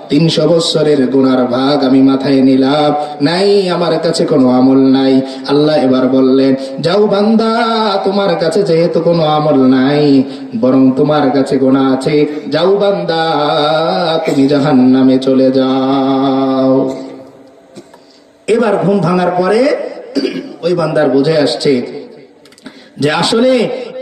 300 বছরের গুনার ভাগ আমি মাথায় নিলাম, নাই আমার কাছে কোনো আমল নাই। আল্লাহ এবার বললেন, যাও বান্দা, তোমার কাছে যেহেতু কোনো আমল নাই, বরং তোমার কাছে গুনাহ আছে, যাও বান্দা, তুমি জাহান্নামে চলে যাও। এবার ঘুম ভাঙার পরে ওই বান্দার বুঝে আসছে যে আসলে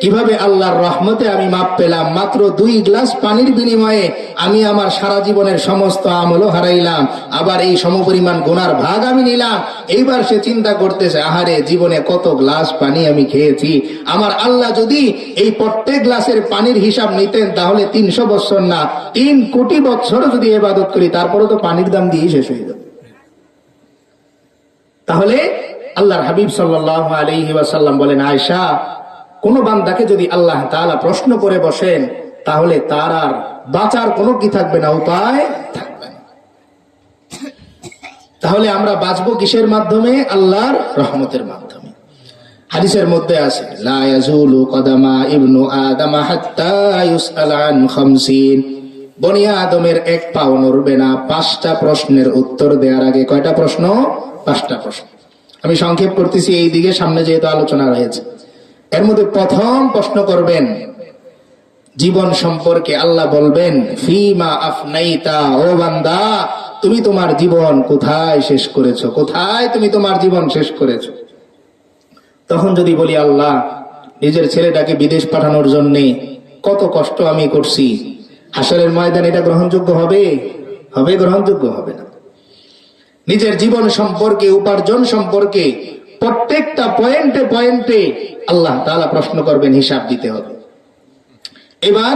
কিভাবে আল্লাহর রহমতে আমি মাপ পেলাম। মাত্র 2 গ্লাস পানির বিনিময়ে আমি আমার সারা জীবনের সমস্ত আমলও হারাইলাম, আবার এই সমপরিমাণ গুনার ভাগ আমি নিলাম। এইবার সে চিন্তা করতেছে, আহারে, জীবনে কত গ্লাস পানি আমি খেয়েছি। আমার আল্লাহ যদি এই প্রত্যেক গ্লাসের পানির হিসাব নিতেন, তাহলে 300 বছর না 3 কোটি বছরও যদি ইবাদত করি, তারপরে তো পানির দাম দিয়ে শেষ হয়ে যাবে। তাহলে আল্লাহর হাবিব সাল্লাল্লাহু আলাইহি ওয়াসাল্লাম বলেন, আয়েশা, কোন বান্দাকে যদি আল্লাহ তাআলা প্রশ্ন করে বসেন, তাহলে তার আর বাঁচার কোনো কি থাকবে না, উপায় থাকবে না। তাহলে আমরা বাঁচবো কিসের মাধ্যমে? আল্লাহর রহমতের মাধ্যমে। হাদিসের মধ্যে আছে, লা ইয়াজুলু কদামা ইবনু আদম হাত্তা ইউসআল আন 50। বনি আদমের এক পাও নড়বে না 5টা প্রশ্নের উত্তর দেওয়ার আগে। কয়টা প্রশ্ন? 5টা প্রশ্ন। আমি সংক্ষেপ করতেছি এই দিকে, সামনে যেহেতু আলোচনা রয়েছে। এর মধ্যে প্রথম প্রশ্ন করবেন জীবন সম্পর্কে। আল্লাহ বলবেন, ফিমা আফনাইতা, ও বান্দা, তুমি তোমার জীবন কোথায় শেষ করেছো? কোথায় তুমি তোমার জীবন শেষ করেছো? তখন যদি বলি, আল্লাহ, নিজের ছেলেটাকে বিদেশ পাঠানোর জন্য কত কষ্ট আমি করছি, হাসরের ময়দান এটা গ্রহণযোগ্য হবে? হবে? গ্রহণযোগ্য হবে না। নিজের জীবন সম্পর্কে, উপার্জন সম্পর্কে প্রত্যেকটা পয়েন্টে পয়েন্টে আল্লাহ তাআলা প্রশ্ন করবেন, হিসাব দিতে হবে। এবার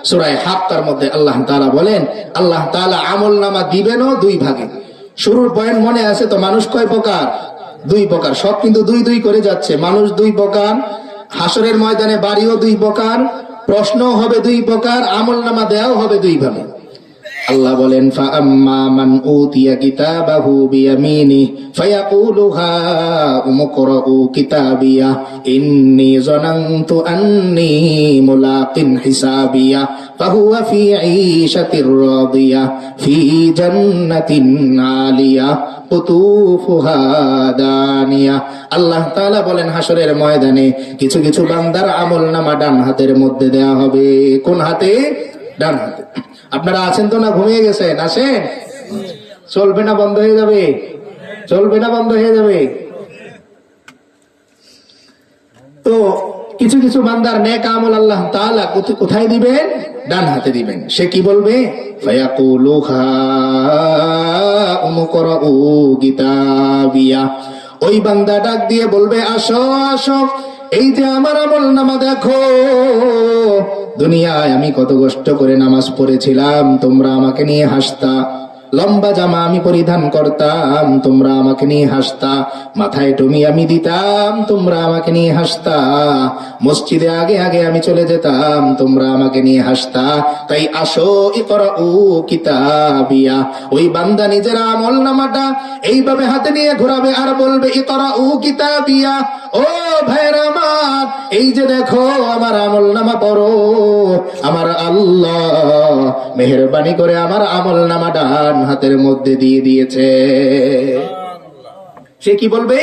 সূরা হাক্কার মধ্যে আল্লাহ তাআলা বলেন, আল্লাহ তাআলা আমলনামা দিবেনও 2 ভাগে। শুরুর পয়েন্ট মনে আছে তো? মানুষ কয় প্রকার? 2 প্রকার। সব কিন্তু 2 করে যাচ্ছে। মানুষ 2 প্রকার, হাসরের ময়দানে বাড়িও 2 প্রকার, প্রশ্ন হবে 2 প্রকার, আমলনামা দেওয়াও হবে 2 ভাবে। আল্লাহ বলেন, ফাআম্মা মান উতিয়া কিতাবাহু বিয়ামিনি ফায়াকুলু হা উমকরাউ কিতাবিয়া ইন্নী যানানতু আন্নী মুলাকিন হিসাবিয়া ফাহুয়া ফি ঈশাতির রাদিয়া ফি জান্নাতিন আলিয়া কুতুফুহা দানিয়া। আল্লাহ তাআলা বলেন, হাসরের ময়দানে কিছু কিছু বান্দার আমলনামা ডান হাতের মধ্যে দেয়া হবে। কোন হাতে? ডান হাতে। আপনারা আছেন তো না ঘুমিয়ে গেছেন? আসেন। চলবে না বন্ধ হয়ে যাবে? চলবে না বন্ধ হয়ে যাবে? তো কিছু কিছু বান্দার নেক আমল আল্লাহ তাআলা কোথায় দিবেন? ডান হাতে দিবেন। সে কি বলবে? ফায়াকুলু হা উমকরাউ কিতাবিয়া। ওই বান্দা ডাক দিয়ে বলবে, আসো আসো, এই যে আমার আমলনামা দেখো। দুনিয়ায় আমি কত কষ্ট করে নামাজ পড়েছিলাম, তোমরা আমাকে নিয়ে হাসতা। লম্বা জামা আমি পরিধান করতাম, তোমরা আমাকে নিয়ে হাসতা। মাথায় টুপি আমি দিতাম, তোমরা আমাকে নিয়ে হাসতা। মসজিদে আগে আগে আমি চলে যেতাম, তোমরা আমাকে নিয়ে হাসতা। তাই আসো, ইকরাউ কিতাবিয়া। ওই বান্দা নিজের আমলনামাটা এইভাবে হাতে নিয়ে ঘোরাবে আর বলবে, ইকরাউ কিতাবিয়া। ও ভাইরা আমার, এই যে দেখো আমার আমলনামা পড়ো। আমার আল্লাহ মেহেরবানি করে আমার আমলনামা ডান হাতের মধ্যে দিয়ে দিয়েছে। সে কি বলবে?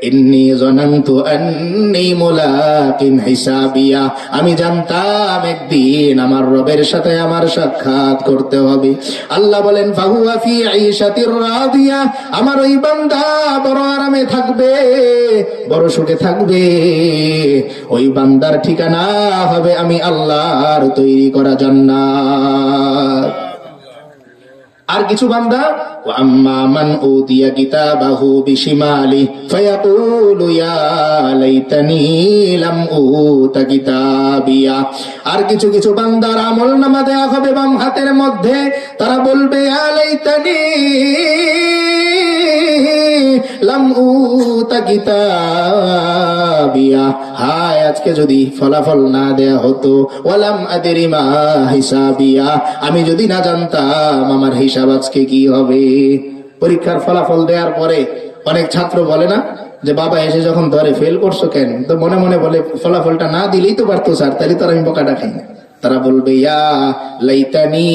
ইন্নী যানানতু আন্নী মুলাকিন হিসাবিয়া। আমি জানতাম একদিন আমার রবের সাথে আমার সাক্ষাৎ করতে হবে। আল্লাহ বলেন, ফাহুয়া ফি ঈশাতির রাদিয়া। আমার ওই বান্দা বড় আরামে থাকবে, বড় সুখে থাকবে। ওই বান্দার ঠিকানা হবে আমি আল্লাহর তৈরি করা জান্নাত। আর কিছু বান্দা, আম্মা মান উতিয়া কিতাবাহু বিশিমালি ফায়াকুলু ইয়া লাইতানি লাম উতা কিতাবিয়া। আর কিছু কিছু বান্দার আমলনামা দেয়া হবে বাম হাতের মধ্যে। তারা বলবে, ইয়া লাইতানি লাম উতা কিতাবিয়া। হায়, আজকে যদি ফলাফল না দেয়া হতো। ওয়ালাম আদরি মা হিসাবিয়া। আমি যদি না জানতাম আমার হিসাব আজকে কি হবে। পরীক্ষার ফলাফল দেওয়ার পরে অনেক ছাত্র বলে না যে, বাবা এসে যখন ধরে, ফেল করছো কেন? তো মনে মনে বলে, ফলাফলটা না দিলেই তো পারতো স্যার, তাহলে তো আমি বোকাটা খাই না। তারা বলবে ইয়া লাইতানি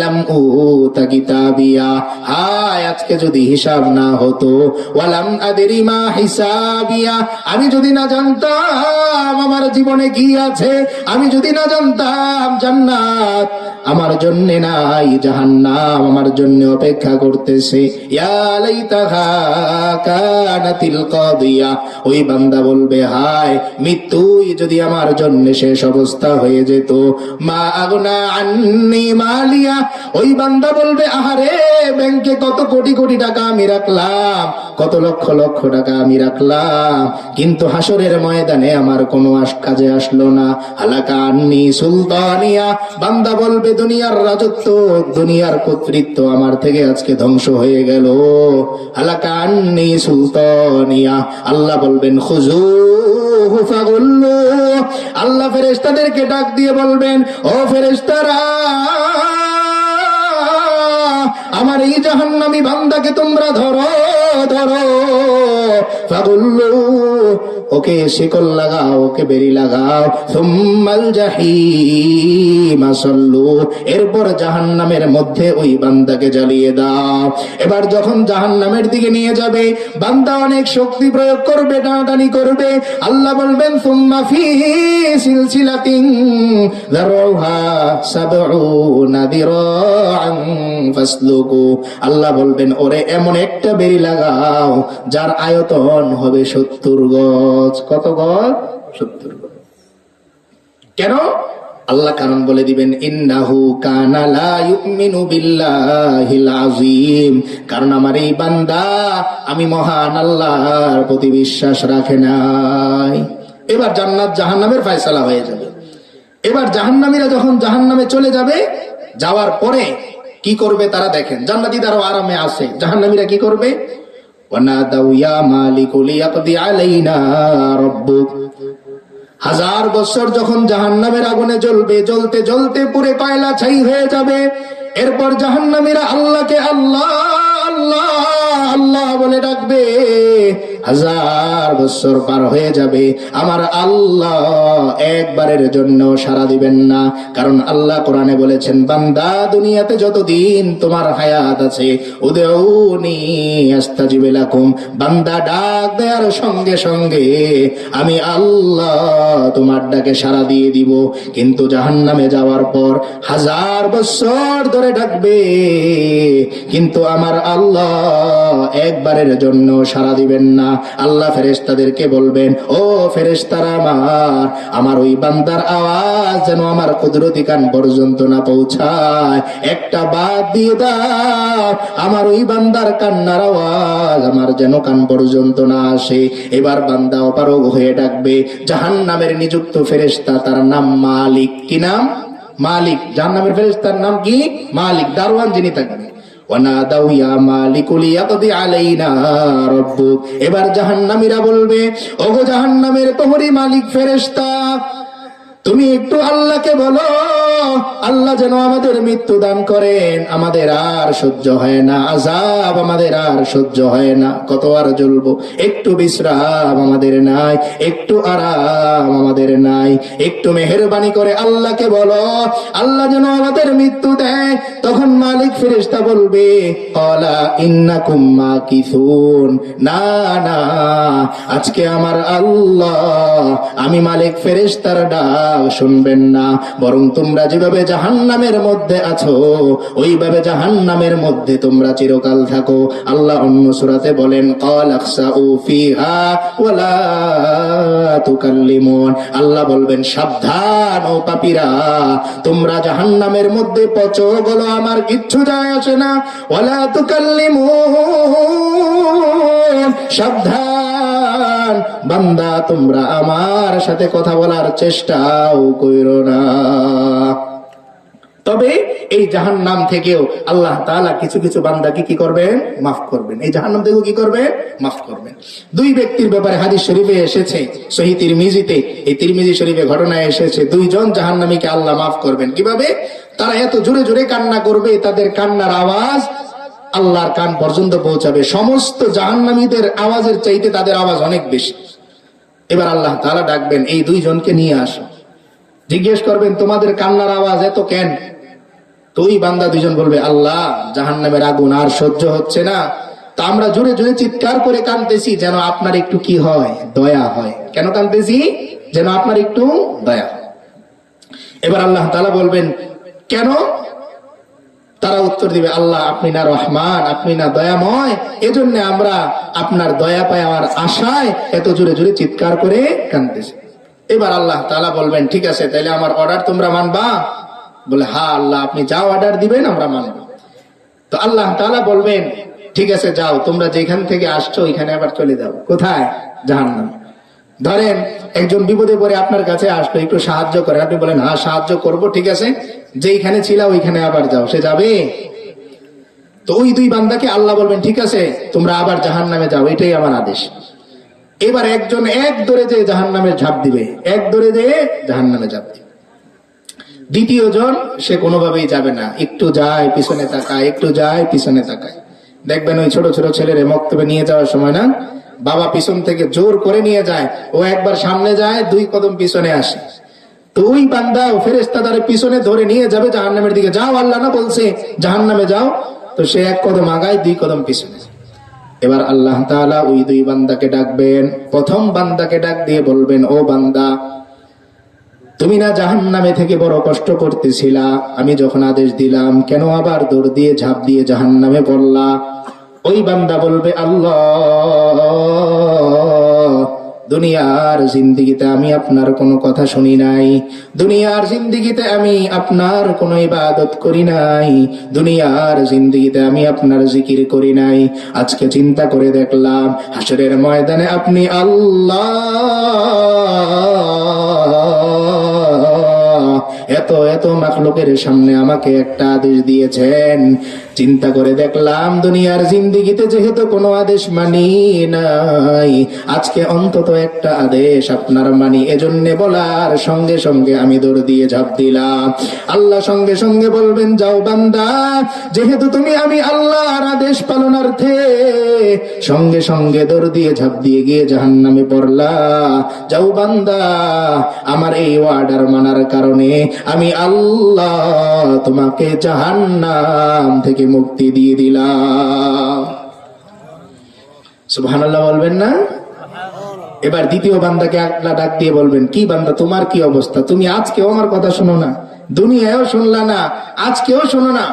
লাম উতা কিতাবিয়া, হায় আজকে যদি হিসাব না হতো, ওয়ালাম আদরি মা হিসাবিয়া, আমি যদি না জানতাম আমার জীবনে কি আছে, আমি যদি না জানতাম জান্নাত আমার জন্য নাই, জাহান্নাম আমার জন্য অপেক্ষা করতেছে। ইয়া লাইতাহা কানাতিল কাদিয়া, ওই বান্দা বলবে হায় মৃত্যুই যদি আমার জন্য শেষ অবস্থা হয়ে যেত। মা আগনা আন্নি মালিয়া, ওই বান্দা বলবে আহারে ব্যাংকে কত কোটি কোটি টাকা আমি রাখলাম, কত লক্ষ লক্ষ টাকা আমি রাখলাম, কিন্তু হাসরের ময়দানে আমার কোনো কাজে আসলো না। হালাকা আন্নি সুলতানিয়া, বান্দা বলবে দুনিয়ার রাজত্ব, দুনিয়ার কর্তৃত্ব আমার থেকে আজকে ধ্বংস হয়ে গেল। হালাকা আন্নি সুলতানিয়া, আল্লাহ বলবেন খুযূহু ফাগুল্লু, আল্লাহ ফেরেশতাদেরকে ডাক দিয়ে বলবেন ও ফেরেশতারা, আমার এই জাহান্নামী বান্দাকে তোমরা ধরো ধরো, ফাগুল্লু, ওকে শিকল লাগাও, ওকে বেরি লাগাও, সুম্মাল জাহিমা সাল্লু, এরপর জাহান্নামের মধ্যে ওই বান্দাকে জ্বালিয়ে দাও। এবার যখন জাহান্নামের দিকে নিয়ে যাবে, বান্দা অনেক শক্তি প্রয়োগ করবে, টানাটানি করবে, আল্লাহ বলবেন সুম্মা ফি সিলসিলাতিন যারউহা সাবউনা দিরাআন ফাসলুকু, আল্লাহ বলবেন ওরে এমন একটা বেরি লাগাও যার আয়তন হবে 70 গজ। কত গজ? 70 গজ। কেন? আল্লাহ কারণ বলে দিবেন ইন্নাহু কানা লা ইউমিনু বিল্লাহিল আযীম, কারণ আমার এই বান্দা আমি মহান আল্লাহর প্রতি বিশ্বাস রাখে নাই। এবার জান্নাত জাহান্নামের ফয়সালা হয়ে যাবে। এবার জাহান্নামীরা যখন জাহান্নামে চলে যাবে, যাওয়ার পরে কি করবে তারা দেখেন, জান্নাতীরাও আরামে আছে, জাহান্নামীরা কি করবে? ওয়ানাদাউ ইয়া মালিকু লিয়াকদি আলাইনা রাব্বুক, 1000 বছর যখন জাহান্নামের আগুনে জ্বলবে, জ্বলতে জ্বলতে পুরে কয়লা ছাই হয়ে যাবে, এরপর জাহান্নামীরা আল্লাহকে আল্লাহ আল্লাহ আল্লাহ বলে ডাকবে। 1000 বছর পার হয়ে যাবে, আমার আল্লাহ একবারের জন্য সাড়া দিবেন না, কারণ আল্লাহ কোরআনে বলেছেন বান্দা দুনিয়াতে যতদিন তোমার হায়াত আছে, উদউনি আস্তাজিব লাকুম, বান্দা ডাক দেওয়ার সঙ্গে সঙ্গে আমি আল্লাহ তোমার ডাকে সাড়া দিয়ে দিব। কিন্তু জাহান্নামে যাওয়ার পর 1000 বছর ধরে ডাকবে, কিন্তু আমার আল্লাহ একবারের জন্য সাড়া দিবেন না। আল্লাহ ফেরেশতাদেরকে বলবেন ও ফেরেশতারা আমার ওই বান্দার আওয়াজ যেন আমার কুদরতি কান পর্যন্ত না পৌঁছায়, একটা বাদ দিয়ে দাও, আমার ওই বান্দার কান্নার আওয়াজ আমার যেন কান পর্যন্ত না আসে। এবার বান্দা অপারগ হয়ে ডাকবে, জাহান্নামের নিযুক্ত ফেরেশতা, তার নাম মালিক। কি নাম? মালিক। জাহান্নামের ফেরেশতার নাম কি? মালিক, দারওয়ান যিনি থাকবে। ওয়ানাদাউ ইয়া মালিকু লিয়াকদি আলাইনা রাব্বুক, এবার জাহান্নামীরা বলবে ওগো জাহান্নামের প্রহরী মালিক ফেরেশতা, তুমি একটু আল্লাহকে বলো আল্লাহ যেন আমাদের মৃত্যু দান করেন, আমাদের আর সহ্য হয় না, আযাব আমাদের আর সহ্য হয় না, কত আর জ্বলবো, একটু বিশ্রাম আমাদের নাই, একটু আরাম আমাদের নাই, একটু মেহেরবানি করে আল্লাহকে বলো আল্লাহ যেন আমাদের মৃত্যু দেয়। তখন মালিক ফেরেশতা বলবে ক্বালা ইন্নাকুম মাকিসুন, না না, আজকে আমার আল্লাহ আমি মালিক ফেরেশতার ডাক শুনবেন না, বরং তোমরা যেভাবে জাহান্নামের মধ্যে আছো ওইভাবে জাহান্নামের মধ্যে তোমরা চিরকাল থাকো। আল্লাহ অন্য সূরাতে বলেন ক্বালা খসাউ ফিহা ওয়ালা তুকাল্লিমুন, আল্লাহ বলবেন সাবধান ও পাপীরা, তোমরা জাহান্নামের মধ্যে পচো, বলো আমার কিচ্ছু যায় আসে না, ওয়ালা তুকাল্লিমুন, সাবধান বান্দা তোমরা আমার সাথে কথা বলার চেষ্টাও কইরো না। তবে এই জাহান্নাম থেকেও আল্লাহ তাআলা কিছু কিছু বান্দাকে কি করবেন? মাফ করবেন। এই জাহান্নাম থেকেও কি করবেন? মাফ করবেন। দুই ব্যক্তির ব্যাপারে হাদিস শরীফে এসেছে, সহিহ তিরমিজিতে, এই তিরমিজি শরীফে ঘটনা এসেছে, দুইজন জাহান্নামীকে আল্লাহ মাফ করবেন। কিভাবে? তারা এত জোরে জোরে কান্না করবে, তাদের কান্নার আওয়াজ আল্লাহর কান পর্যন্ত পৌঁছাবে, সমস্ত জাহান্নামীদের আওয়াজের চাইতে তাদের আওয়াজ অনেক বেশি। এবার আল্লাহ তাআলা ডাকবেন এই দুইজনকে নিয়ে আসো। জিজ্ঞেস করবেন তোমাদের কান্নার আওয়াজ এত কেন? তো ওই বান্দা দুজন বলবে আল্লাহ জাহান্নামের আগুন আর সহ্য হচ্ছে না, তো আমরা জোরে জোরে চিৎকার করে কাঁদতেছি যেন আপনার একটু কি হয়, দয়া হয়। কেন কাঁদতেছি? যেন আপনার একটু দয়া হয়। এবার আল্লাহ তাআলা বলবেন কেন? তারা উত্তর দিবে আল্লাহ আপনি না রহমান, আপনি না দয়াময়, এজন্য আমরা আপনার দয়া পাওয়ার আশায় এত জোরে জোরে চিৎকার করে কাঁদতেছি। এবার আল্লাহ তাআলা বলবেন ঠিক আছে তাহলে আমার অর্ডার তোমরা মানবা? বলে হ্যাঁ আল্লাহ আপনি যা অর্ডার দিবেন আমরা মানব। তো আল্লাহ তাআলা বলবেন ঠিক আছে যাও, তোমরা যেখান থেকে আসছো ওইখানে আবার চলে যাও। কোথায়? জাহান্নামে। ধরেন একজন বিপদে পড়ে আপনার কাছে আসলো, একটু সাহায্য করে, আপনি বলেন হ্যাঁ সাহায্য করব, ঠিক আছে যেইখানে ছিল ওইখানে আবার যাও। সে যাবে? তো ওই দুই বান্দাকে আল্লাহ বলবেন ঠিক আছে তোমরা আবার জাহান্নামে যাও, এটাই আমার আদেশ। এবার একজন এক দৌড়ে যে জাহান্নামে ঝাঁপ দিবে, এক দৌড়ে যে জাহান্নামে ঝাঁপ দিবে। দ্বিতীয় জন সে কোনোভাবেই যাবে না, একটু যায় পিছনে তাকায়, একটু যায় পিছনে তাকায়। দেখবেন ওই ছোট ছোট ছেলেরে মক্তবে নিয়ে যাওয়ার সময় না, বাবা পিছন থেকে জোর করে নিয়ে যায়, ও একবার সামনে যায়, 2 কদম পিছনে আসে। তো ওই বান্দা ও ফেরেশতা তার পিছনে ধরে নিয়ে যাবে জাহান্নামের দিকে। যাও, আল্লাহ না বলছে জাহান্নামে যাও, তো সে 1 কদম আগায়, 2 কদম পিছনে। এবার আল্লাহ তাআলা ওই দুই বান্দাকে ডাকবেন। প্রথম বান্দাকে ডাক দিয়ে বলবেন ও বান্দা তুমি না জাহান্নামে থেকে বড় কষ্ট করতেছিলা, আমি যখন আদেশ দিলাম কেন আবার দৌড় দিয়ে ঝাঁপ দিয়ে জাহান্নামে পড়লা? ওই বান্দা বলবে আল্লাহ দুনিয়ার জিন্দেগিতে আমি আপনার কোনো কথা শুনি নাই, দুনিয়ার জিন্দেগিতে আমি আপনার কোনো ইবাদত করি নাই, দুনিয়ার জিন্দেগিতে আমি আপনার জিকির করি নাই। আজকে চিন্তা করে দেখলাম হাসরের ময়দানে আপনি আল্লাহ এত এত মাখলুকের সামনে আমাকে একটা আদেশ দিয়েছেন। চিন্তা করে দেখলাম দুনিয়ার জিন্দেগিতে যেহেতু কোনো আদেশ মানি নাই, আজকে অন্তত একটা আদেশ আপনার মানি। এজন্য বলার সঙ্গে সঙ্গে আমি দৌড় দিয়ে ঝাঁপ দিলাম। আল্লাহ সঙ্গে সঙ্গে বলবেন যাও বান্দা, যেহেতু তুমি আমি আল্লাহর আদেশ পালনার্থে সঙ্গে সঙ্গে দৌড় দিয়ে ঝাঁপ দিয়ে গিয়ে জাহান্নামে পড়লা, যাও বান্দা আমার এই অর্ডার মানার কারণে আমি আল্লাহ তোমাকে জাহান্নাম থেকে মুক্তি দিয়ে দিলাম। সুবহানাল্লাহ বলবেন না? এবার দ্বিতীয় বান্দাকে আল্লাহ ডাক দিয়ে বলবেন কি বান্দা তোমার কি অবস্থা? তুমি আজকেও আমার কথা শোনো না, দুনিয়ায়ও শুনলা না, আজকেও শোনো না।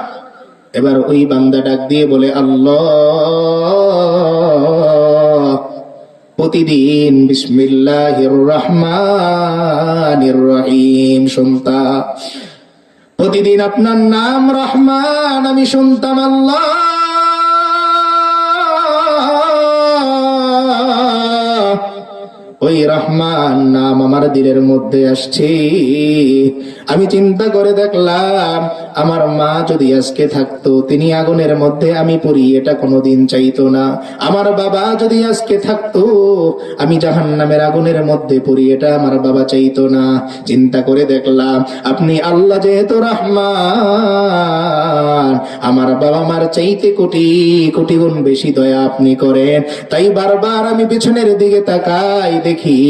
এবার ওই বান্দা ডাক দিয়ে বলে আল্লাহ প্রতিদিন বিসমিল্লাহির রহমানির রহিম শুনতাম, প্রতিদিন আপনার নাম রহমান আমি শুনতাম আল্লাহ। ওই রহমান নাম আমার দিলের মধ্যে আসছে। আমি চিন্তা করে দেখলাম আমার মা যদি আজকে থাকতো, তিনি আগুনের মধ্যে আমি পড়ি এটা কোনোদিন চাইতো না। আমার বাবা যদি আজকে থাকতো, আমি জাহান্নামের আগুনের মধ্যে পড়ি এটা আমার বাবা চাইতো না। চিন্তা করে দেখলাম আপনি আল্লাহ যেহেতু রহমান, আমার বাবা মার চাইতে কোটি কোটি গুণ বেশি দয়া আপনি করেন। তাই বারবার আমি পিছনের দিকে তাকাই, দেখি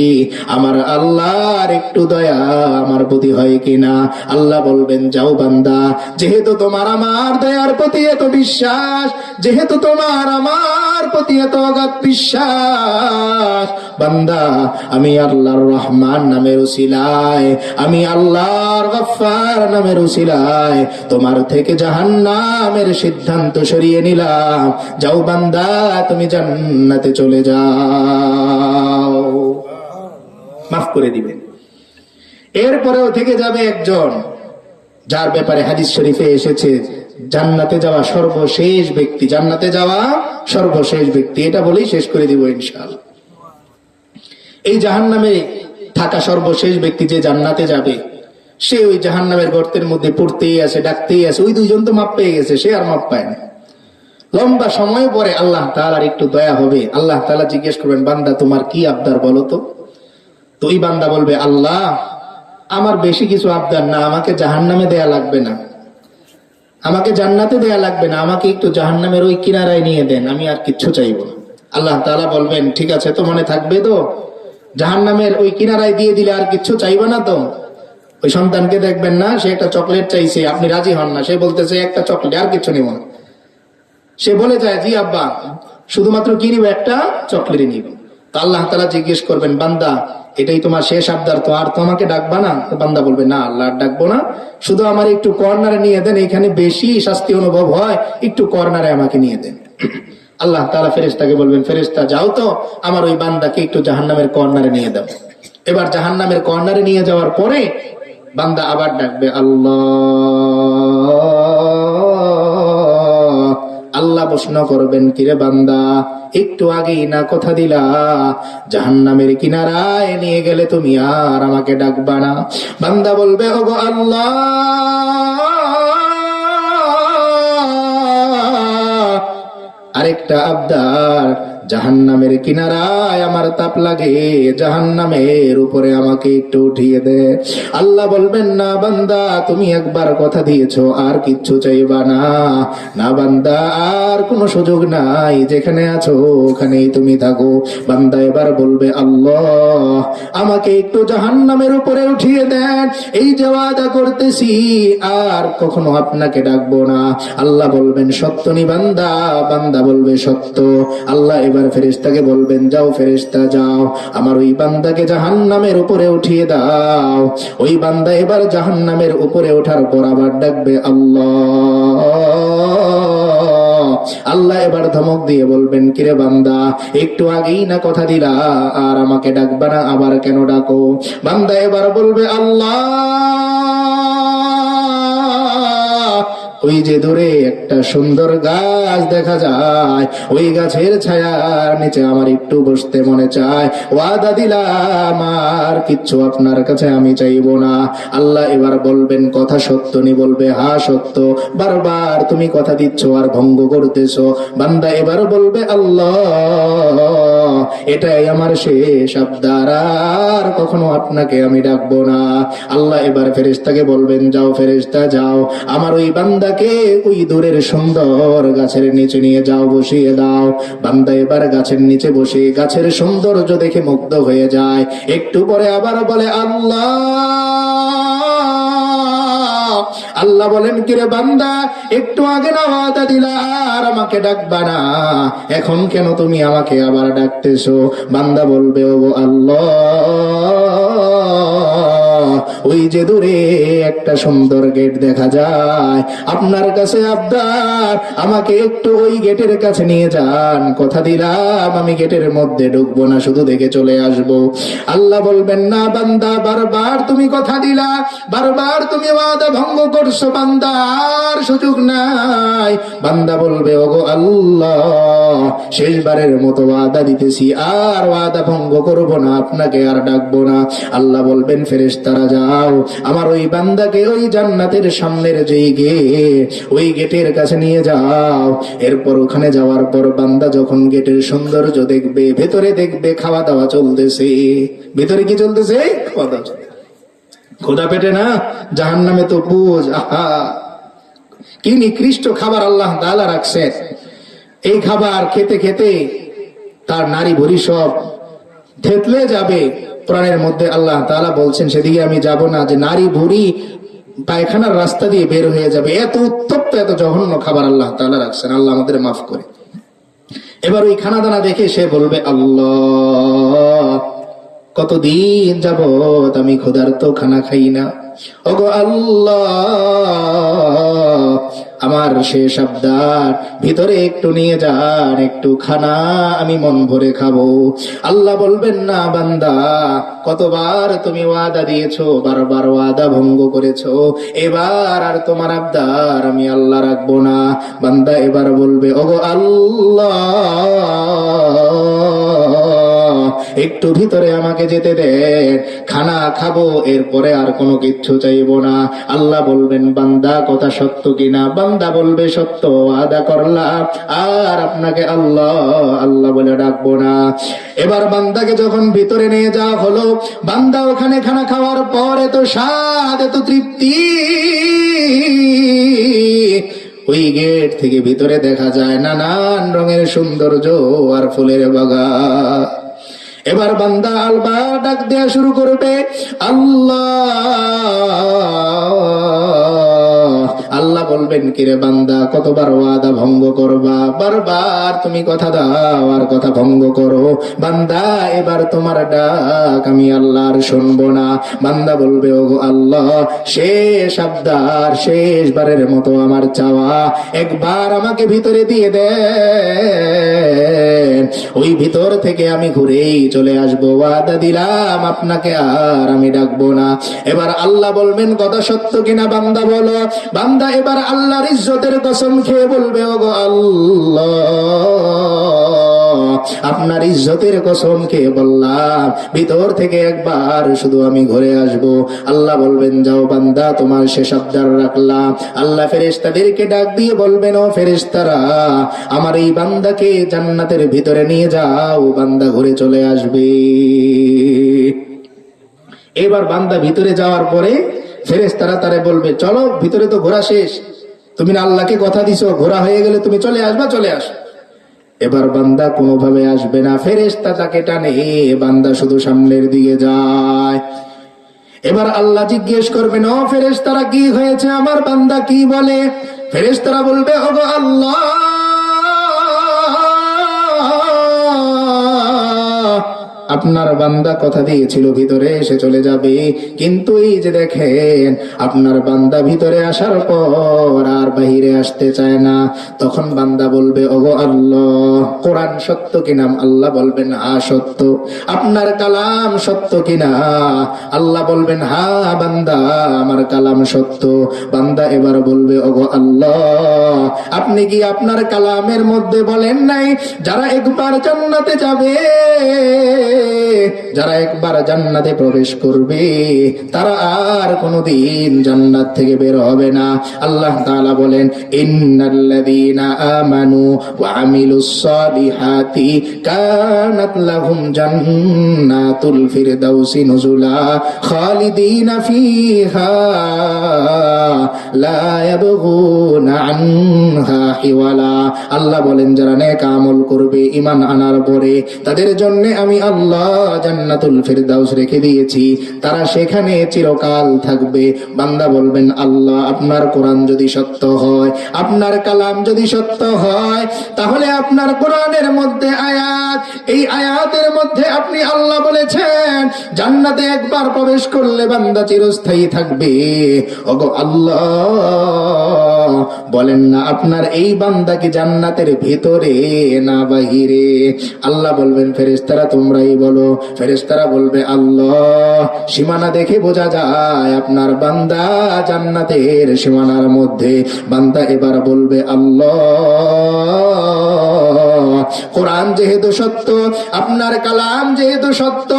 আমার আল্লাহর একটু দয়া আমার প্রতি হয় কিনা। আল্লাহ বলবেন যাও বান্দা, যেহেতু তোমার আমার দয়ার প্রতি এত বিশ্বাস, যেহেতু তোমার আমার প্রতি এত অগাধ বিশ্বাস, বান্দা আমি আল্লাহর রহমান নামের উসিলায়, আমি আল্লাহর গফফার নামের উসিলায় তোমার থেকে জাহান্নামের সিদ্ধান্ত সরিয়ে নিলাম। যাও বান্দা তুমি জান্নাতে চলে যাও। মাফ করে দিবেন। এরপরেও থেকে যাবে একজন যার ব্যাপারে হাদিস শরীফে এসেছে জান্নাতে যাওয়া সর্বশেষ ব্যক্তি, জান্নাতে যাওয়া সর্বশেষ ব্যক্তি। এটা বলেই শেষ করে দিব ইনশাআল্লাহ। এই জাহান্নামে থাকা সর্বশেষ ব্যক্তি যে জান্নাতে যাবে, সে ওই জাহান্নামের গর্তের মধ্যে পড়তেই আছে, ডাকতেই আছে। ওই দুইজন তো মাপ পেয়ে গেছে, সে আর মাপ পায় না। লম্বা সময় পরে আল্লাহ তাআলার একটু দয়া হবে। আল্লাহ তাআলা জিজ্ঞেস করবেন বান্দা তোমার কি আবদার বলো তো? তো ওই বান্দা বলবে আল্লাহ আমার বেশি কিছু আবদার না, আমাকে জাহান্নামে দেয়া লাগবে না, আমাকে জান্নাতে দেয়া লাগবে না, আমাকে একটু জাহান্নামের ওই কিনারায় নিয়ে দেন, আমি আর কিচ্ছু চাইবো না। আল্লাহ তাআলা বলবেন ঠিক আছে তো মনে থাকবে তো? জাহান্নামের ওই কিনারায় দিয়ে দিলে আর কিচ্ছু চাইবে না তো? ওই সন্তানকে দেখবেন না, সে একটা চকলেট চাইছে, আপনি রাজি হন না, সে বলতেছে একটা চকলেট, আর কিছু নিব না। সে বলে যায়, জি আব্বা, শুধুমাত্র কি নিব, একটা চকলেটই নিব। তো আল্লাহ তাআলা জিজ্ঞেস করবেন, বান্দা এটাই তোমার শেষ আবদার, তো আর তোমাকে ডাকবা না? তো বান্দা বলবে, না আল্লাহ আর ডাকবো না, শুধু আমার একটু কর্নারে নিয়ে দেন, এখানে বেশি শাস্তি অনুভব হয়, একটু কর্নারে আমাকে নিয়ে দেন। আল্লাহ তাআলা ফেরেশতাকে বলবেন, ফেরেশতা যাও তো আমার ওই বান্দাকে একটু জাহান্নামের কর্নারে নিয়ে দাও। এবার জাহান্নামের কর্নারে নিয়ে যাওয়ার পরে বান্দা আবার ডাকবে, আল্লাহ। আল্লাহ প্রশ্ন করবেন, কিরে বান্দা, একটু আগেই না কথা দিলা জাহান্নামের কিনারায় নিয়ে গেলে তুমি আর আমাকে ডাকবা না? বান্দা বলবে, ওগো আল্লাহ, আরেকটা আবদার, জাহান্নামের কিনারায় আমার তাপ লাগে, জাহান্নামের উপরে আমাকে একটু উঠিয়ে দে। আল্লাহ বলবেন, না বান্দা, তুমি একবার কথা দিয়েছো, আর কিচ্ছু চাইবা না। না বান্দা, আর কোনো সুযোগ নাই, যেখানে আছো ওখানেই তুমি থাকো। বান্দা এবার বলবে, আল্লাহ আমাকে একটু জাহান্নামের উপরে উঠিয়ে দেন, এই যে ওয়াদা করতেছি আর কখনো আপনাকে ডাকবো না। আল্লাহ বলবেন, সত্য নি বান্দা? বান্দা বলবে, সত্য। আল্লাহ এবার ফেরেশতাকে বলবেন, যাও ফেরেশতা যাও, আমার ওই বান্দাকে জাহান্নামের উপরে উঠিয়ে দাও। ওই বান্দা এবার জাহান্নামের উপরে ওঠার পর আবার ডাকবে, আল্লাহ। আল্লাহ এবার ধমক দিয়ে বলবেন, কিরে বান্দা, একটু আগেই না কথা দিলা আর আমাকে ডাকবা না, আবার কেন ডাকো? বান্দা এবার বলবে, আল্লাহ, ওই যে দূরে একটা সুন্দর গাছ দেখা যায়, ওই গাছের ছায়ার নিচে আমার একটু বসতে মনে চায়, ওয়াদা দিলাম আর কিচ্ছু আপনার কাছে আমি চাইবো না। আল্লাহ এবার বলবেন, কথা সত্য নি? বলবে, হ্যাঁ সত্য। বারবার তুমি কথা দিচ্ছ আর ভঙ্গ করতেছো। বান্দা এবার বলবে, আল্লাহ এটাই আমার শেষ আবদার, আর কখনো আপনাকে আমি ডাকবো না। আল্লাহ এবার ফেরেশতাকে বলবেন, যাও ফেরেশতা যাও, আমার ওই বান্দা ওই দূরের সুন্দর গাছের নিচে নিয়ে যাও, বসিয়ে দাও। বান্দা এবার গাছের নিচে বসে গাছের সৌন্দর্য দেখে মুগ্ধ হয়ে যায়। একটু পরে আবার বলে, আল্লাহ। আল্লাহ বলেন, কিরে বান্দা, একটু আগে না ওয়াদা দিলা আর আমাকে ডাকবা না, এখন কেন তুমি আমাকে আবার ডাকতেছো? বান্দা বলবে, ও আল্লাহ, ওই যে দূরে একটা সুন্দর গেট দেখা যায়, আপনার কাছে আবদার, আমাকে একটু ওই গেটের কাছে নিয়ে যান, কথা দিলাম আমি গেটের মধ্যে ঢুকবো না, শুধু দেখে চলে আসবো। আল্লাহ বলবেন, না বান্দা, বারবার তুমি কথা দিলা, বারবার তুমি ওয়াদা ভঙ্গ করছো, বান্দা আর সুযোগ নাই। বান্দা বলবে, ওগো আল্লাহ, শেষবারের মতো ওয়াদা দিতেছি, আর ওয়াদা ভঙ্গ করবো না, আপনাকে আর ডাকবো না। আল্লাহ বলবেন, ফেরেশতারা যাও, আমার ওই বান্দাকে ওই জান্নাতের সামনের যেই গেট, ওই গেটের কাছে নিয়ে যাও। এরপর ওখানে যাওয়ার পর বান্দা যখন গেটের সৌন্দর্য দেখবে, ভেতরে দেখবে খাওয়া দাওয়া চলতেছে। ভেতরে কি চলতেছে? খাওয়া দাওয়া চলতেছে। খোদা পেটে না, জাহান্নামে তো বুঝ, আহা কি নিকৃষ্ট খাবার আল্লাহ তাআলা রাখছে। এই খাবার খেতে খেতে তার নারী ভুঁড়ি সব থেতলে যাবে। কোরআনের মধ্যে আল্লাহ তাআলা বলছেন, সেদিকে আমি যাব না, যে নারী ভুঁড়ি পায়খানার রাস্তা দিয়ে বের হয়ে যাবে। এত উত্তপ্ত, এত জঘন্য খাবার আল্লাহ তাআলা রাখছেন। আল্লাহ আমাদের মাফ করে। এবার ওই খানা দানা দেখে সে বলবে, আল্লাহ, কতদিন যাবত আমি ক্ষুধার্ত, খানা খাই না। ওগো আল্লাহ, আমার শেষ আবদার, ভিতরে একটু নিয়ে যান, একটু খানা আমি মন ভরে খাবো। আল্লাহ বলবেন, না বান্দা, কতবার তুমি ওয়াদা দিয়েছো, বারবার ওয়াদা ভঙ্গ করেছো, এবার আর তোমার আবদার আমি আল্লাহ রাখবো না। বান্দা এবার বলবে, ওগো আল্লাহ, একটু ভিতরে আমাকে যেতে দেন, খানা খাবো, এরপরে আর কোনো কিচ্ছু চাইবো না। আল্লাহ বলবেন, বান্দা কথা সত্য কিনা? বান্দা বলবে, সত্য, ওয়াদা করলাম আর আপনাকে আল্লাহ আল্লাহ বলে ডাকবো না। এবার বান্দাকে যখন ভিতরে নিয়ে যাওয়া হলো, বান্দা ওখানে খানা খাওয়ার পর এত স্বাদ, এত তৃপ্তি, ওই গেট থেকে ভিতরে দেখা যায় নানান রঙের সৌন্দর্য আর ফুলের বাগান। এবার বান্দা আল্লাহ ডাক দেয়া শুরু করবে, আল্লাহ। আল্লাহ বলবেন, কিরে বান্দা, কতবার ওয়াদা ভঙ্গ করবা? বারবার তুমি কথা দাও আর কথা ভঙ্গ করো। বান্দা, এবার তোমার ডাক আমি আল্লাহর শুনবো না। বান্দা বলবে, ওগো আল্লাহ, শেষ আবদার, শেষবারের মতো আমার চাওয়া, একবার আমাকে ভিতরে দিয়ে দেন। ওই ভিতর থেকে আমি ঘুরেই চলে আসবো, ওয়াদা দিলাম আপনাকে আর আমি ডাকবো না। এবার আল্লাহ বলবেন, কথা সত্য কিনা বান্দা বলো। বান্দা এবার আল্লাহর ইজ্জতের কসম খেয়ে বলবে, ওগো আল্লাহ, আপনার ইজ্জতের কসম খেয়ে বললাম, ভিতর থেকে একবার শুধু আমি ঘুরে আসবো। আল্লাহ বলবেন, যাও বান্দা, তোমার শেষ আবদার রাখলাম। আল্লাহ ফেরেশতাদেরকে ডাক দিয়ে বলবেন, ও ফেরেশতারা, আমার এই বান্দাকে জান্নাতের ভিতরে নিয়ে যাও, বান্দা ঘুরে চলে আসবে। এবার বান্দা ভিতরে যাওয়ার পরে ফেরেশতারা তারে বলবে, চলো, ভিতরে তো ঘোরা শেষ, তুমি না আল্লাহকে কথা দিছো, ঘোরা হয়ে গেলে তুমি চলে আসবা, চলে আস। এবার বান্দা কোনোভাবে আসবে না, ফেরেশতা তাকে টানে, বান্দা শুধু সামনের দিকে যায়। এবার আল্লাহ জিজ্ঞেস করবেন, ও ফেরেশতারা, কি হয়েছে, আমার বান্দা কি বলে? ফেরেশতারা বলবে, ওগো আল্লাহ, আপনার বান্দা কথা দিয়েছিল ভিতরে এসে চলে যাবে, কিন্তু এই যে দেখেন, আপনার বান্দা ভিতরে আসার পর আর বাহিরে আসতে চায় না। তখন বান্দা বলবে, ওগো আল্লাহ, কোরআন সত্য কিনা? আল্লাহ বলবেন, হ্যাঁ সত্য। আপনার কালাম সত্য কিনা? আল্লাহ বলবেন, হ্যাঁ বান্দা, আমার কালাম সত্য। বান্দা এবার বলবে, ওগো আল্লাহ, আপনি কি আপনার কালামের মধ্যে বলেন নাই, যারা একবার জান্নাতে যাবে, যারা একবার জান্নাতে প্রবেশ করবে, তারা আর কোনোদিন জান্নাত থেকে বের হবে না? আল্লাহ তাআলা বলেন, ইন্নাল্লাযীনা আমানু ওয়া আমিলুস সালিহাতি কানাত লাহুম জান্নাতুল ফিরদাউসি নুজুলা খালিদিনা ফিহা লা ইয়াবগুনা আনহা হিওয়ালা। আল্লাহ বলেন, যারা নেক আমল করবে ঈমান আনার পরে, তাদের জন্য আমি আল্লাহ জান্নাতুল ফিরদাউস রেখে দিয়েছি, তারা সেখানে চিরকাল থাকবে। বান্দা বলবেন, আল্লাহ, আপনার কোরআন যদি সত্য হয়, আপনার কালাম যদি সত্য হয়, তাহলে আপনার কোরআনের মধ্যে আয়াত, এই আয়াতের মধ্যে আপনি আল্লাহ বলেছেন, জান্নাতে একবার প্রবেশ করলে বান্দা চিরস্থায়ী থাকবে। ওগো আল্লাহ, বলেন না আপনার এই বান্দা কি জান্নাতের ভিতরে না বাহিরে? আল্লাহ বলবেন, ফেরেশতারা তোমরাই বলো। ফেরেশতারা বলবে, আল্লাহ, সীমানা দেখে বোঝা যায় আপনার বান্দা জান্নাতের সীমানার মধ্যে। বান্দা এবার বলবে, আল্লাহ, কোরআন যেহেতু সত্য, আপনার কালাম যেহেতু সত্য,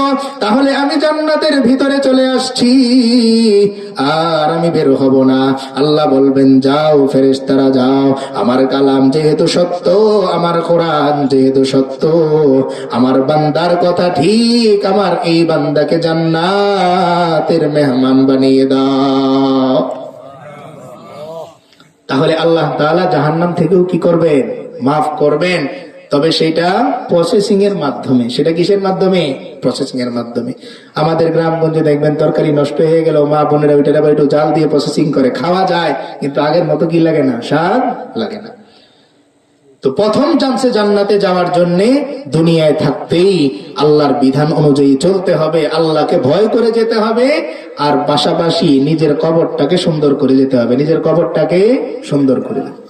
তাহলে আমি জান্নাতের ভিতরে চলে আসছি, আর আমি বের হব না। আল্লাহ বলবেন, যাও ফেরেশতারা যাও, আমার কালাম যেহেতু সত্য, আমার কোরআন যেহেতু সত্য, আমার বান্দার কথা ঠিক, আমার এই বান্দাকে জান্নাতের মেহমান বানিয়ে দাও। তাহলে আল্লাহ তাআলা জাহান্নাম থেকেও কি করবেন? মাফ করবেন। তবে সেটা প্রসেসিং এর মাধ্যমে। সেটা কিসের মাধ্যমে? প্রসেসিং এর মাধ্যমে। আমাদের গ্রামগঞ্জে দেখবেন তরকারি নষ্ট হয়ে গেল, মা বোনেরা ওইটা আবার একটু জাল দিয়ে প্রসেসিং করে খাওয়া যায়, কিন্তু আগের মতো কি লাগে না, স্বাদ লাগে না। তো প্রথম চান্সে জান্নাতে যাওয়ার জন্য দুনিয়ায় থাকতেই আল্লাহর বিধান অনুযায়ী চলতে হবে, আল্লাহকে ভয় করে যেতে হবে, আর পাশাপাশি নিজের কবরটাকে সুন্দর করে যেতে হবে, নিজের কবরটাকে সুন্দর করে যেতে হবে।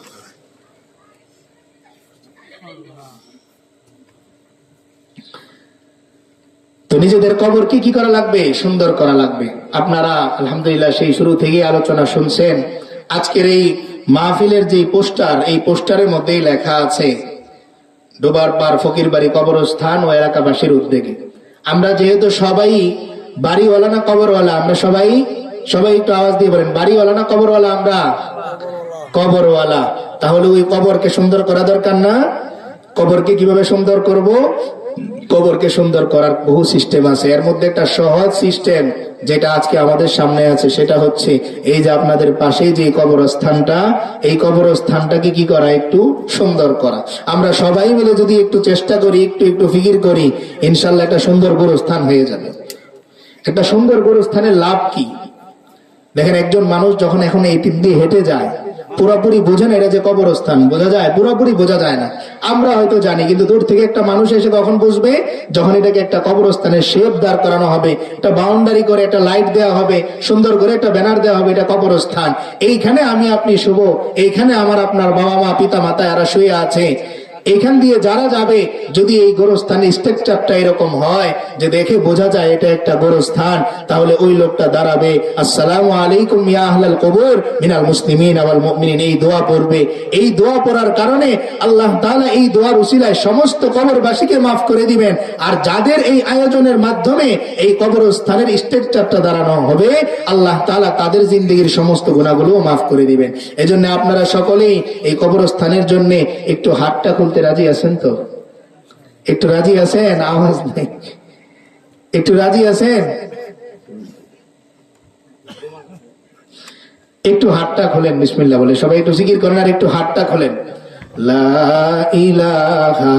তো নিজেদের কবর কি করা লাগবে? সুন্দর করা লাগবে। আপনারা আলহামদুলিল্লাহ সেই শুরু থেকে আলোচনা শুনছেন। আজকের এই মাহফিলের যে পোস্টার, এই পোস্টারের মধ্যেই লেখা আছে ডোবার পার ফকির বাড়ি কবরস্থান ও এলাকাবাসীর উদ্যোগে। আমরা যেহেতু সবাই বাড়িওয়ালা না কবরওয়ালা, আমরা সবাই একটু আওয়াজ দিয়ে বলেন, বাড়িওয়ালা না কবরওয়ালা? আমরা কবরওয়ালা। তাহলে ওই কবরকে সুন্দর করা দরকার না? কবরকে কিভাবে সুন্দর করব? কবরকে সুন্দর করার বহু সিস্টেম আছে, এর মধ্যে একটা সহজ সিস্টেম যেটা আজকে আমাদের সামনে আছে, সেটা হচ্ছে এই যে আপনাদের পাশে যে কবরস্থানটা, এই কবরস্থানটাকে কি করা, একটু সুন্দর করা। আমরা সবাই মিলে যদি একটু চেষ্টা করি, একটু একটু ফিকির করি, ইনশাল্লাহ একটা সুন্দর গোরস্থান হয়ে যাবে। একটা সুন্দর গোরস্থানের লাভ কি দেখেন, একজন মানুষ যখন এখন এই দিক দিয়ে হেঁটে যায়, পুরোপুরি বোঝে না এটা যে কবরস্থান, বোঝা যায়? পুরোপুরি বোঝা যায় না। আমরা হয়তো জানি, কিন্তু দূর থেকে একটা মানুষ এসে তখন বুঝবে যখন এটাকে একটা কবরস্থানের শেপ দাঁড় করানো হবে, একটা বাউন্ডারি করে একটা লাইট দেওয়া হবে, সুন্দর করে একটা ব্যানার দেওয়া হবে, এটা কবরস্থান, এইখানে আমি আপনি শুভ, এইখানে আমার আপনার বাবা মা পিতা মাতা এরা শুয়ে আছে। এইখান দিয়ে যারা যাবে, যদি এই গোরস্থানের স্ট্রাকচারটা এরকম হয় যে দেখে বোঝা যায় এটা একটা গোরস্থান, তাহলে ওই লোকটা দাঁড়াবে, আসসালামু আলাইকুম ইয়া আহলাল কবর মিনাল মুসলিমিন ওয়াল মুমিনিন, এই দোয়া পড়বে। এই দোয়া পড়ার কারণে আল্লাহ তাআলা এই দোয়ার উসিলায় সমস্ত কবরবাসীকে মাফ করে দিবেন। আর যাদের এই আয়োজনের মাধ্যমে এই কবরস্থানের স্ট্রাকচারটা দাঁড়ানো হবে, আল্লাহ তাআলা তাদের জিন্দেগির সমস্ত গুনাহগুলো মাফ করে দিবেন। এজন্য আপনারা সকলেই এই কবরস্থানের জন্য একটু হাতটা রাজি আছেন তো? একটু রাজি আছেন? আওয়াজ নেই। একটু রাজি আছেন? একটু হাতটা খোলেন বিসমিল্লাহ বলে, সবাই একটু জিকির করেন আর একটু হাতটা খোলেন। লা ইলাহা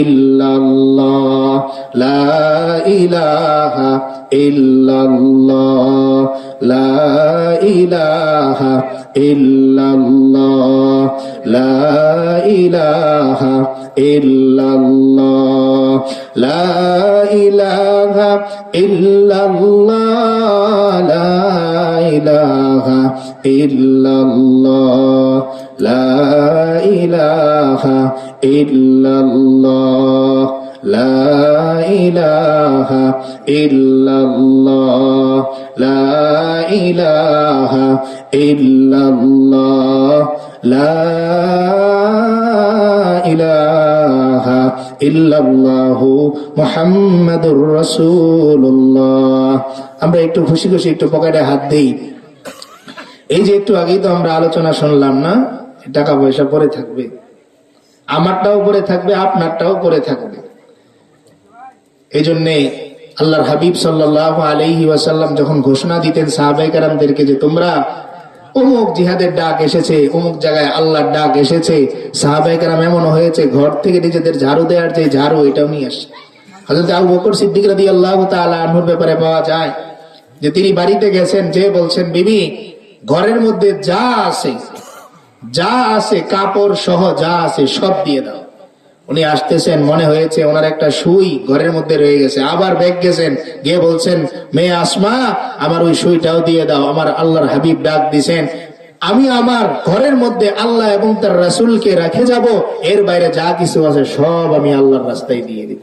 ইল্লাল্লাহ, লা ইলাহা ইল্লাল্লাহ, লা ইলাহা ইল্লাল্লাহ, লা ইলাহা ইল্লাল্লাহ, লা ইলাহা ইল্লাল্লাহ, লা ইলাহা ইল্লাল্লাহ, লা ইলাহা ইল্লাল্লাহ, লা ইলাহা ইল্লাল্লাহ, লা ইলাহা ইল্লাল্লাহ, লা ইলাহা ইল্লাল্লাহু মুহাম্মাদুর রাসূলুল্লাহ। আমরা একটু খুশি খুশি একটু পকেটে হাত দেই। এই যে একটু আগেই তো আমরা আলোচনা শুনলাম না, টাকা পয়সা পরে থাকবে, আমারটাও পরে থাকবে, আপনারটাও পরে থাকবে। এই জন্যে আল্লাহর হাবিব সাল্লাল্লাহু আলাইহি ওয়াসাল্লাম যখন ঘোষণা দিতেন সাহাবায়ে কেরামদেরকে যে তোমরা অমুক জিহাদের ডাক এসেছে, অমুক জায়গায় আল্লাহর ডাক এসেছে, সাহাবায়ে কেরাম এমন হয়েছে ঘর থেকে নিজেদের ঝাড়ু দেওয়ার যে ঝাড়ু এটাও নিয়ে আসে। হযরত আবু বকর সিদ্দিক রাদিয়াল্লাহু তাআলা আনহুর ব্যাপারে পাওয়া যায় যে তিনি বাড়িতে গেছেন, যে বলছেন বিবি ঘরের মধ্যে যা আছে কাপড় সহ যা আছে সব দিয়ে দাও। উনি আসতেছেন, মনে হয়েছে ওনার একটা সুই ঘরের মধ্যে রয়ে গেছে, আবার ব্যাগ গেছেন, গিয়ে বলছেন মেয়ে আসমা আমার ওই সুইটাও দিয়ে দাও। আমার আল্লাহর হাবিব ডাক দিছেন, আমি আমার ঘরের মধ্যে আল্লাহ এবং তার রাসূলকে রেখে যাব, এর বাইরে যা কিছু আছে সব আমি আল্লাহর রাস্তায় দিয়ে দিব।